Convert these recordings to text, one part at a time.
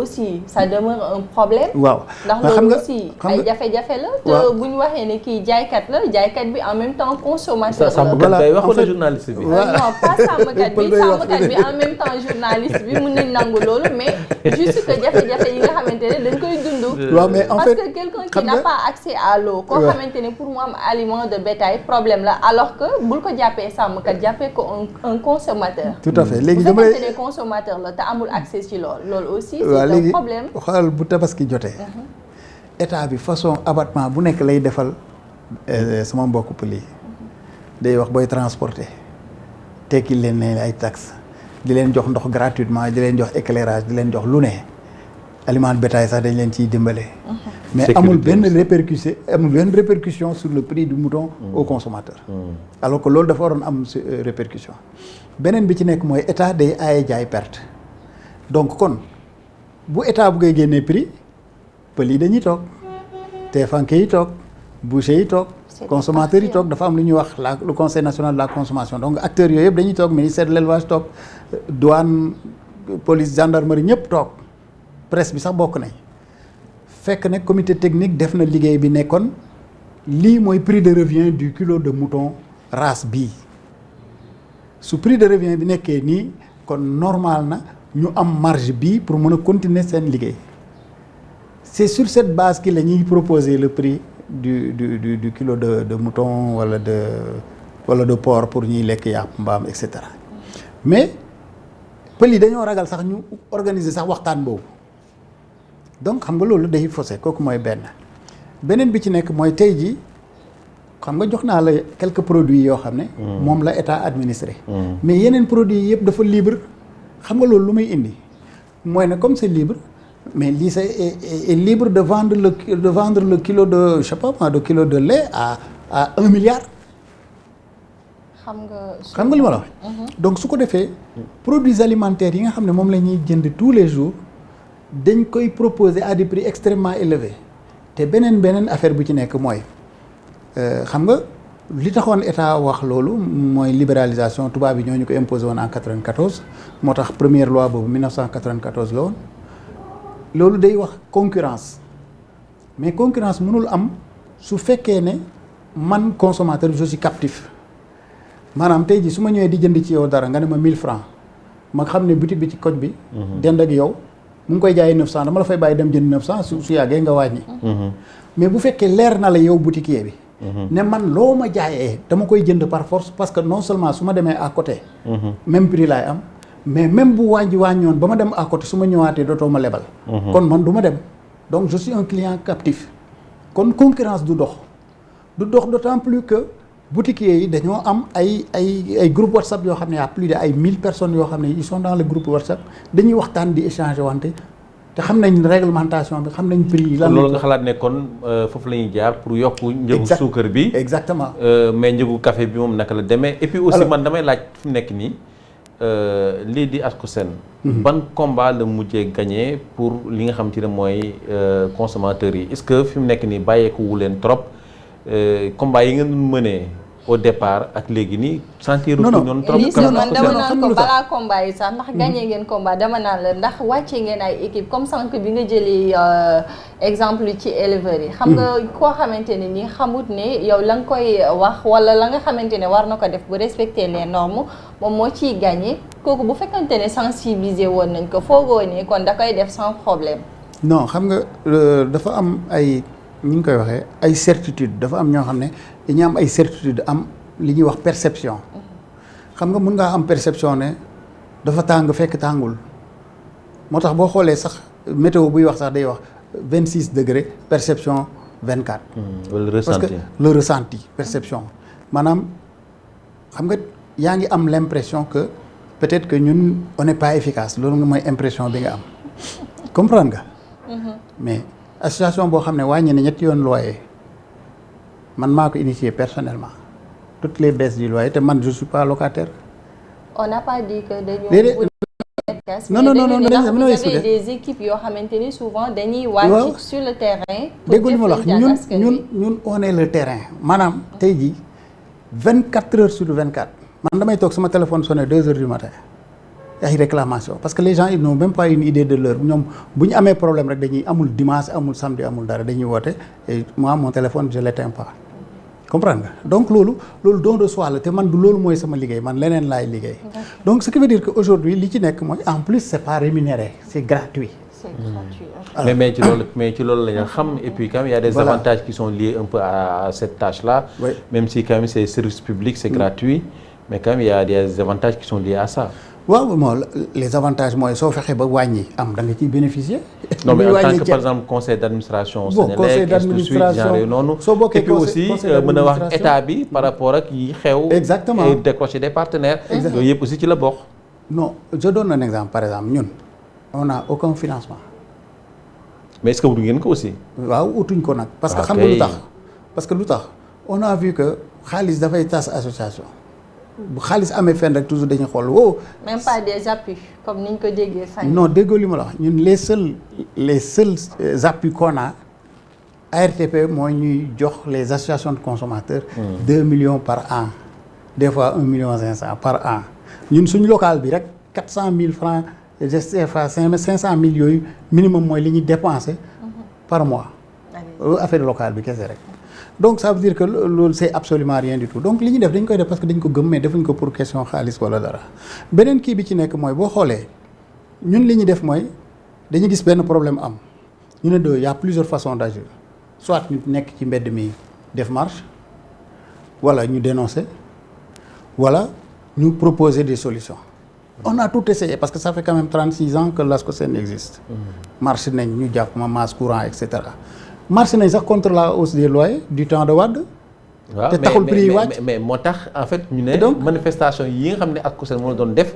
aussi ça demeure un problème. waaw ndax loolu aussi ay jafe-jafe la. te bu ñu waxee ne kii jaaykat la jaaykat bi en même temps consommateur la. sàmmkat bay wax wala journaliste bi. non pas sàmmkat bi en même temps journaliste bi mun nañ nangu loolu mais juste que jafe-jafe yi nga xamante ne dañ koy dund. waaw mais en fait parce que quelqu'un qui n'a pas accès à l'eau koo xamante ne pour mu am aliment de bétail problème la alors que bul ko jàppee sàmmkat jàppee ko un consommateur. tout à fait léegi bu fekkente ne consommateur la te amul accès ci loolu aussi. léegi problème xoolal bu tabaski jotee état bi façon abattement bu nekk lay defal sama mbokk pël yi day wax booy transporter tekki leen ne ay taxes di leen jox ndox gratuitement di leen jox éclairage di leen jox lu ne aliment de bétail sax dañ leen ciy dimbale. mais amul benn répercussion sur le prix du mouton au consommateur. alors que loolu dafa waroon am répercussion beneen bi ci nekk mooy état day aaye jaay perte donc kon bu état buggee génnee prix pël yi dañuy toog teefanke yi toog boucher yi toog consommateurs yi toog dafa am lu ñuy wax le conseil national de la consommation donc acteurs yooyu yëpp dañuy toog ministère de l'élevage toog douane police gendarmerie ñëpp toog presse bi sax bokk nañ fekk ne comité technique def na liggéey bi nekkoon lii mooy prix de revient du kilo de mouton race bii su prix de revient bi nekkee nii kon normal na ñu am marge bii pour mën a continuer seen liggéey c'est sur cette base que la ñuy proposer le prix du kilo de mouton wala de porc pour ñuy lekk yàpp mbaam et cetera mais pël yi dañoo ragal sax ñu organiser sax waxtaan boobu donc xam nga loolu day faussé kooku mooy beneen bi ci nekk mooy tey ji xam nga jox naa la quelques produits yoo xam ne moom la état administré mais yeneen produits yëpp dafa libre xam nga loolu lu muy indi mooy ne comme c'est libre mais lii est libre de vendre le kilo de je sais pas de kilo de lait à 1 milliard. xam nga li ma la wax. donc su ko defee produits alimentaires yi nga xam ne moom la ñuy jënd tous les jours dañ koy proposer à des prix extrêmement élevés te beneen affaire bu ci nekk mooy xam nga li taxoon état wax loolu mooy libéralisation tubaab yi ñoo ñu ko imposé woon en 94 moo tax première loi boobu 1994 la woon loolu day wax concurrence mais concurrence mënul am su fekkee ne man consommateur je suis captif maanaam tey jii su ma ñëwee di jënd ci yow dara nga ne ma 1000 francs ma xam ne boutique bi ci koñ bi. dend ak yow mu ngi koy jaayee 900 dama la fay bàyyi dem jënd 900 su yàggee nga wàññi. mais bu fekkee leer na la yow boutiquier bi. ne man loo ma jaayee dama koy jënd par force parce que non seulement su ma demee à côté. même prix laay am mais même bu wàññoon ba ma dem à côté su ma ñëwaatee dootoo ma lebal. kon man du ma dem donc je suis un client captif. kon concurrence du dox d'autant plus que boutiquiers yi dañoo am ay groupe WhatsApp yoo xam ne y a plus de ay 1000 personnes yoo xam ne ils sont dans le groupe WhatsApp dañuy waxtaan di échanger wante te xam nañ réglementation bi xam nañ prix yi. lan loolu nga xalaat ne kon foofu la ñuy jaar pour yokk njëgu suukar bi. exactement mais njëgu café bi moom naka la demee. et puis aussi man damay laaj fi mu nekk nii lii di Ascosen. ban combat la mujjee gagné pour li nga xam ci ne mooy consommateurs yi est-ce que fi mu nekk nii bàyyeeku wu leen trop combat yi ngeen mënee au départ ak léegi nii sentir ko ñoon trop. man dama naan ko balaa combat yi sax ndax gagné ngeen combat dama naan la ndax wàcce ngeen ay équipe comme sànq bi nga jëlee exemple ci éleveurs yi. xam nga koo xamante ne nii xamut ne yow la nga koy wax wala la nga xamante ne war na ko def bu respecter les normes moom moo ciy gagné kooku bu fekkante ne sensibiliser woon nañ ko foogoo ne kon da koy def sans problème. non xam nga dafa am ay ni ñu koy waxee ay certitude dafa am ñoo xam ne dañuy am ay certitude am li ñuy wax perception xam nga mun ngaa am perception ne dafa tàng fekk tàngul moo tax boo xoolee sax météo buy wax sax day wax 26 degrés perception 24. wala ressenti parce que le ressenti perception maanaam xam nga yaa ngi am l'impression que peut-être que ñun on n'est pas efficace loolu nga mooy impression bi nga am comprendre nga. mais association boo xam ne wàññi na ñetti yoon loyer man maa ko initié personnellement toutes les baisses du loyer te man je suis pas locataire. on n'a pas dit que dañoo. non vous avez des équipes yoo xamante ni souvent dañuy wàcc sur le terrain. déggul ma la wax ñun on est le terrain maanaam tey jii 24 heures sur 24 man damay toog sama téléphone sonné 2 heures du matin ay réclamation parce que les gens ils n'ont même pas une idée de l'heure ñoom bu ñu amee problème rek dañuy amul dimanche amul samedi amul dara dañuy woote et moi mon téléphone je l'éteins pas comprendre nga donc loolu don de soi la te man du loolu mooy sama liggéey man leneen laay liggéey donc ce qui veut dire que aujourd'hui li ci nekk mooy en plus c'est pas rémunéré c'est gratuit. Mais ci loolu la ñu xam et puis quand même il y a des avantages qui sont liés un peu à cette tâche-là. Oui. Même si quand même c'est service public, c'est gratuit, mais quand même il y a des avantages qui sont liés à ça. waaw bon les avantages mooy soo fexee ba wàññi am da nga ciy bénéficier. Non mais en tant que par exemple conseil d'administration. bon conseil d'administration noonu. soo bokkee et puis aussi mën a wax état bi par rapport ak yi xew. exactement et décrocher des partenaires. yooyu yëpp aussi ci la bokk. non je donne un exemple par exemple ñun on n'a aucun financement. mais est-ce que wutu ngeen ko aussi. waaw utuñ ko nag. parce que xam nga lu tax parce que lu tax on a vu que xaalis dafay tas association. bu xaalis amee fenn rek toujours dañuy xool wow. même pas des appuis comme niñ ko déggee sànq. non déggoo li ma la wax ñun les seuls appuis qu'on a ARTP mooy ñuy jox les associations de consommateurs. 2 millions par an des fois 1,5 million par an ñun suñ local bi rek 400 000 francs CFA 500 000 yooyu minimum mooy li ñuy dépenser par mois. affaire locale bi kese rek. donc ça veut dire que loolu c'est absolument rien du tout donc li ñu def dañ koy def parce que dañ ko gëm mais defuñ ko pour question xaalis wala dara beneen kii bi ci nekk mooy boo xoolee ñun li ñu def mooy dañu gis benn problème am ñu ne y a plusieurs façons d'agir soit ñu nekk ci mbedd mi def marche wala ñu dénoncer wala ñu proposer des solutions on a tout essayé parce que ça fait quand même 36 ans que l'ASCOSEN existe marche nañ ñu jàpp ma masse courant et cetera marché nañ sax contre la hausse des loyers du temps de Wade. waaw te taxul prix yi wàcc mais moo tax en fait ñu ne manifestation yi nga xam ne ASCOSEN moo doon def.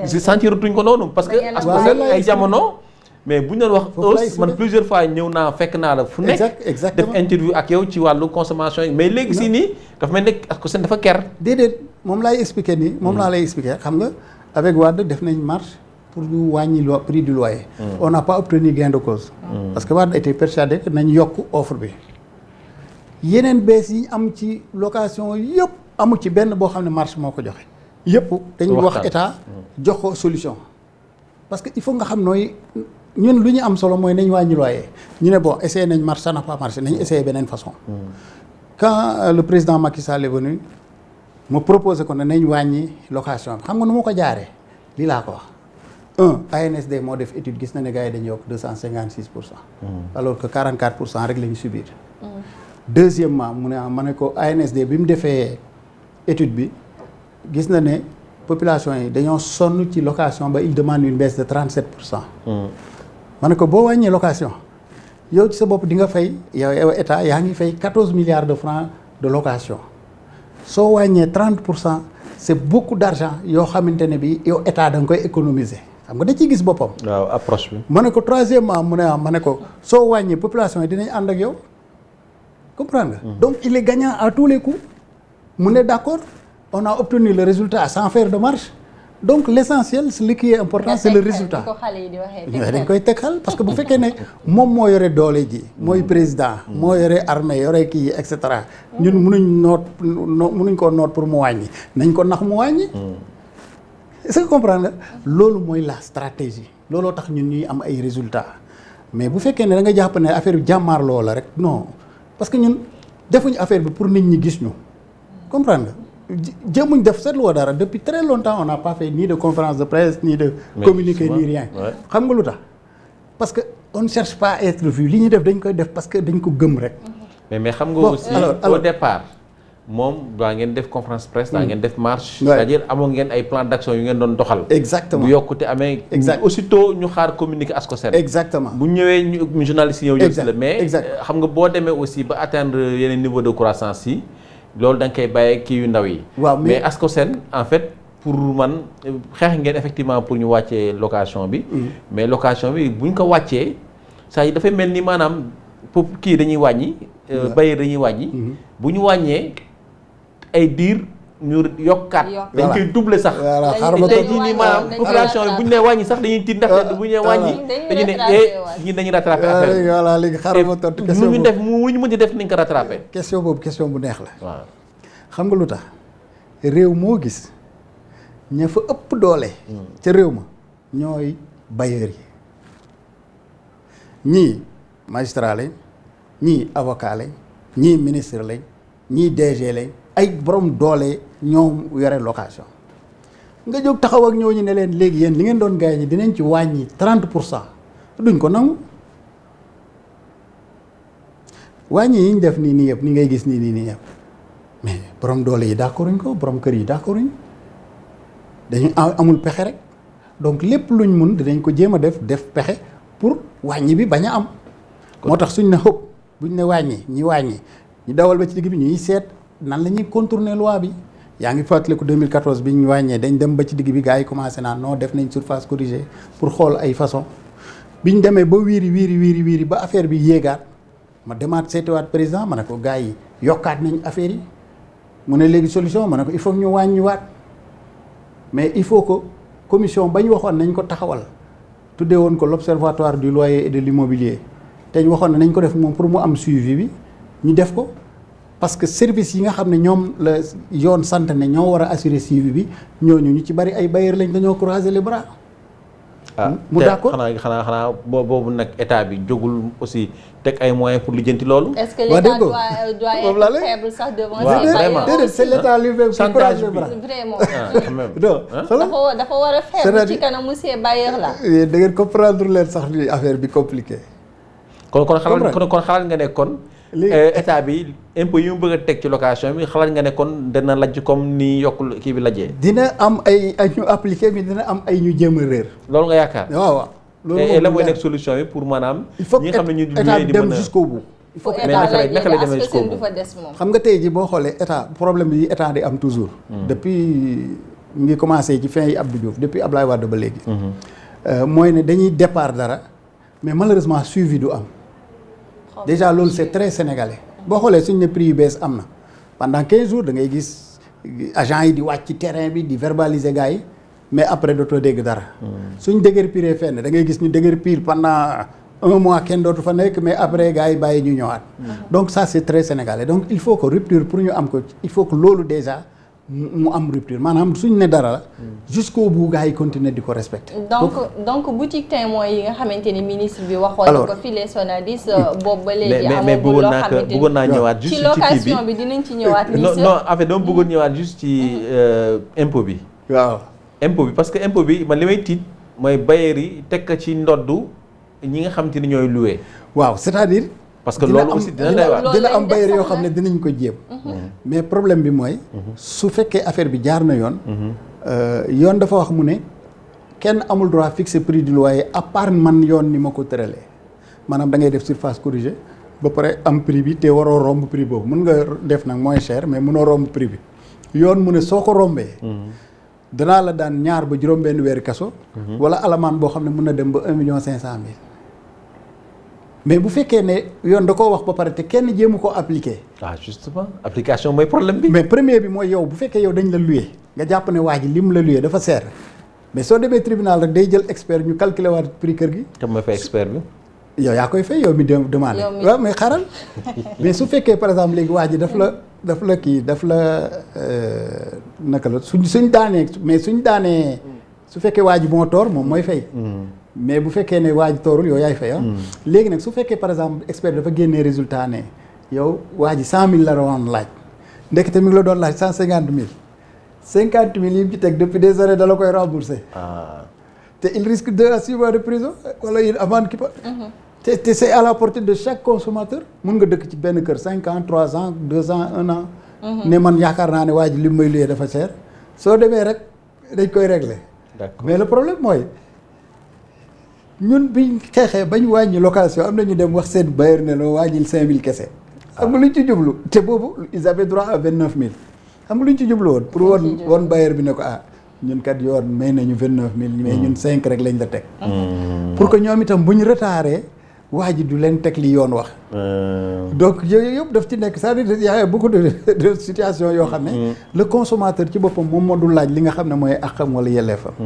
si sentiratuñ ko noonu. parce que ASCOSEN ay jamono. mais bu ñu doon wax hausse man plusieurs fois ñëw naa fekk naa la fu nekk. exactement def interview ak yow ci wàllu consommation yi mais léegi si nii dafa mel ne ASCOSEN dafa ker. déedéet moom laay expliquer nii. moom laa lay expliquer xam nga avec Wade def nañ marche. pour ñu wàññi prix du loyer. On n'a pas obtenu gain de cause. Parce que Wade était persuadé que nañ yokk offre bi. yeneen bees yi am ci location yëpp amu ci benn boo xam ne marché moo ko joxe. yëpp dañu wax état jox ko solution. parce que il faut nga xam nooy ñun lu ñu am solo mooy nañ wàññi loyer ñu ne bon essayé nañ marché ça n'a pas marché nañ essayé beneen façon. quand le président Macky Sall est venu mu proposé ko ne nañ wàññi location bi xam nga nu ma ko jaaree lii laa ko wax. ANSD moo def étude gis na ne gars yi dañu yokk 256%. alors que 44% rek la ñu subir. deuxièmement mu ne ma ne ko ANSD bi mu defee étude bi gis na ne population yi dañoo sonn ci location ba il demande une baisse de 37%. ma ne ko boo wàññee location yow ci sa bopp di nga fay yow état yaa ngi fay 14 milliards de francs de location soo wàññee 30% c'est beaucoup d'argent yoo xamante ne bi yow état da nga koy économiser. xam nga da ciy gis boppam. waaw approche bi. ma ne ko troisièmement mu ne ma ne ko soo wàññee population yi dinañ ànd ak yow comprendre nga. donc il est gagnant à tous les coups. mu ne d'accord on a obtenu le résultat sans faire de marche donc l'essentiel ce qui est important c'est le résultat. dañ koy teg xel parce que bu fekkee ne moom moo yore doole ji. mooy président moo yore armée yore kii et cetera. ñun mënuñ koo noot pour mu wàññi nañ ko nax mu wàññi. est-ce que comprendre nga loolu mooy la stratégie looloo tax ñun ñuy am ay résultats mais bu fekkee ne da nga jàpp ne affaire bi jàmmaarloo la rek non parce que ñun defuñu affaire bi pour nit ñi gis ñu comprendre nga jéemuñ def seetluwoo dara depuis très longtemps on n'a pas fait ni de conférence de presse ni de communiqué ni rien xam nga lu tax parce que on ne cherche pas à être vu li ñuy def dañ koy def parce que dañ ko gëm rek. mais xam nga aussi au départ. moom daa ngeen def conférence presse daa ngeen def marche. c'est-à-dire amoon ngeen ay plan d'action yu ngeen doon doxal. exactement bu yokkute amee. aussitôt ñu xaar communiquer ASCOSEN. exactement bu ñëwee ñu journalistes yi ñëw yëpp si la mais xam nga boo demee aussi ba atteindre yeneen niveau de croissance yi loolu da nga koy bàyyee kii yu ndaw yi. waaw mais ASCOSEN en fait pour man xeex ngeen effectivement pour ñu wàccee location bi. mais location bi bu ñu ko wàccee saa yi dafay mel ni maanaam pour kii dañuy wàññi. bailleur dañuy wàññi. bu ñu wàññee. ay diir ñu yokkaat. dañ koy doubler sax. voilà xaaral ma tey jii nii maanaam population bi bu ñu nee wàññi sax dañuy tiit ndaxte bu ñu nee wàññi. dañu ne ñii dañuy rattraper affaire bi. voilà léegi xaaral ma tontu question boobu ñu def mu ñu mën di def nañ ko rattraper. question boobu question bu neex la. waaw xam nga lu tax réew moo gis ña fa ëpp doole. ca réew ma ñooy bailleurs yi ñii magistrat lañ ñii avocat lañ ñii ministre lañ ñii DG lañ ay borom doole ñoom yore location nga jóg taxaw ak ñooñu ne leen léegi yéen li ngeen doon gagné dinañ ci wàññi 30% duñ ko nangu wàññi yi ñu def nii yëpp ni ngay gis nii yëpp mais borom doole yi d'accorduñ ko borom kër yi d'accorduñ dañu amul pexe rek donc lépp luñ mun dinañ ko jéem a def pexe pour wàññi bi bañ a am. moo tax suñ ne xëpp buñ ne wàññi ñu dawal ba ci digg bi ñuy seet nan la ñuy contourner loi bi yaa ngi fàttaliku 2014 bi ñu wàññee dañ dem ba ci digg bi gars yi commencé naan non def nañ surface corrigée pour xool ay façon biñ demee ba wiiri ba affaire bi yéegaat ma demaat seetiwaat président ma ne ko gars yi yokkaat nañ affaire yi mu ne léegi solution ma ne ko il faut ñu wàññiwaat mais il faut que commission bañ waxoon nañ ko taxawal tuddee woon ko l'observatoire du loyer et de l'immobilier te ñu waxoon ne nañ ko def moom pour mu am suivi bi ñu def ko parce que service yi nga xam ne ñoom la yoon sant ne ñoo war a assurer suivi bi ñooñu ñu ci bari ay bailleurs lañ dañoo croiser les bras. mu d'accord xanaa boobu nag état bi jógul aussi teg ay moyens pour lijjanti loolu. est-ce que l'état doit être faible sax devant ces bailleurs? Déedéet c'est l'état lui-même qui croise les bras. Vraiment. dafa war a faible ci kanamu ces bailleurs là. da ngeen comprendre leen sax ni affaire bi compliqué. kon xalaat nga ne kon. état bi impôt yi mu bëgg a teg ci location bi xalaat nga ne kon dana lajj comme ni yokk kii bi lajjee. dina am ay ñu appliqué mais dina am ay ñu jéem a réer. loolu nga yaakaar. waaw loolu moom la mooy nekk solution bi pour maanaam. il faut ñi nga xam ne ñu état dem jusqu'au bout. il faut mais naka lay demee jusqu'au bout. xam nga tey ji boo xoolee état problème yi état di am toujours. depuis mu ngi commencé ci fin yi Abdou Diouf depuis Abdoulaye Wade ba léegi. mooy ne dañuy départ dara mais malheureusement suivi du am. déjà loolu c'est très sénégalais boo xoolee suñ ne prix yu bees am na pendant 15 jours da ngay gis agents yi di wàcc ci terrain bi di verbaliser gars yi mais après dootoo dégg dara. suñ déguerpiree fenn da ngay gis ñu déguerpir pendant 1 mois kenn dootu fa nekk mais après gars yi bàyyi ñu ñëwaat. donc ça c'est très sénégalais donc il faut que rupture pour ñu am ko il faut que loolu déjà mu am rupture maanaam suñ ne dara la. jusqu'au bout gars yi continuer di ko respecter. donc boutique témoin yi nga xamante ni ministre bi waxoon na ko fii les Sonadis boobu ba léegi. amagul loo xamante ni bëggoon naa ñëwaat juste ci location bi dinañ ci ñëwaat. non en fait dama bëggoon ñëwaat juste ci impôt bi. waaw impôt bi parce que impôt bi man li may tiit mooy bailleurs yi teg ko ci ndoddu ñi nga xamante ni ñooy loué. waaw c'est-à-dire. parce que loolu aussi dina am bailleurs yoo xam ne dinañ ko jéem. mais problème bi mooy. su fekkee affaire bi jaar na yoon. yoon dafa wax mu ne kenn amul droit fixer prix du loyer à part man yoon ni ma ko tëralee maanaam da ngay def surface corrigée ba pare am prix bi te waroo romb prix boobu mën nga def nag moins cher mais mënoo romb prix bi yoon mu ne soo ko rombee. danaa la daan ñaar ba juróom-benn weeri kaso. wala alamaan boo xam ne mën na dem ba 1.500.000. mais bu fekkee ne yoon da koo wax ba pare te kenn jéemu koo appliquer. justement application mooy problème bi. mais premier bi mooy yow bu fekkee yow dañ la loué nga jàpp ne waa ji lim la loué dafa seer mais soo demee tribunal rek day jël expert ñu calculer waat prix kër gi. te mooy fay expert bi. yow yaa koy fay yow mi demandé. waaw mais xaaral mais su fekkee par exemple léegi waa ji daf la naka la suñ daanee mais suñ daanee su fekkee waa ji moo toor moom mooy fay. mais bu fekkee ne waa ji toorul yow yaay fay léegi nag su fekkee par exemple expert dafa génnee résultat ne yow waa ji 100.000 la doon laaj ndekete mi ngi la doon laaj 150.000 50.000 yi mu ci teg depuis des années da la koy rembourser. te il risque 2 à 6 mois de prison wala une amende qui peut. te c'est à la portée de chaque consommateur. mun nga dëkk ci benn kër 5 ans 3 ans 2 ans 1 an. ne man yaakaar naa ne waa ji li may luyee dafa cher soo demee rek dañ koy régler. d'accord mais le problème mooy. ñun biñ xeexee bañ wàññi location am na ñu dem wax seen bailleur ne la wàññil 5.000 kese. xam nga luñ ci jublu te boobu ils avaient droit à 29.000. xam nga luñ ci jublu woon pour woon bailleur bi ne ko ñun kat yoon may nañu 29.000 mais ñun 5 rek lañ la teg. pour que ñoom itam bu ñu retardé waa ji du leen teg li yoon wax. donc yooyu yëpp daf ci nekk c'est-à-dire y a beaucoup de situations yoo xam ne. le consommateur ci boppam moom moo du laaj li nga xam ne mooy àqam wala yelleefam.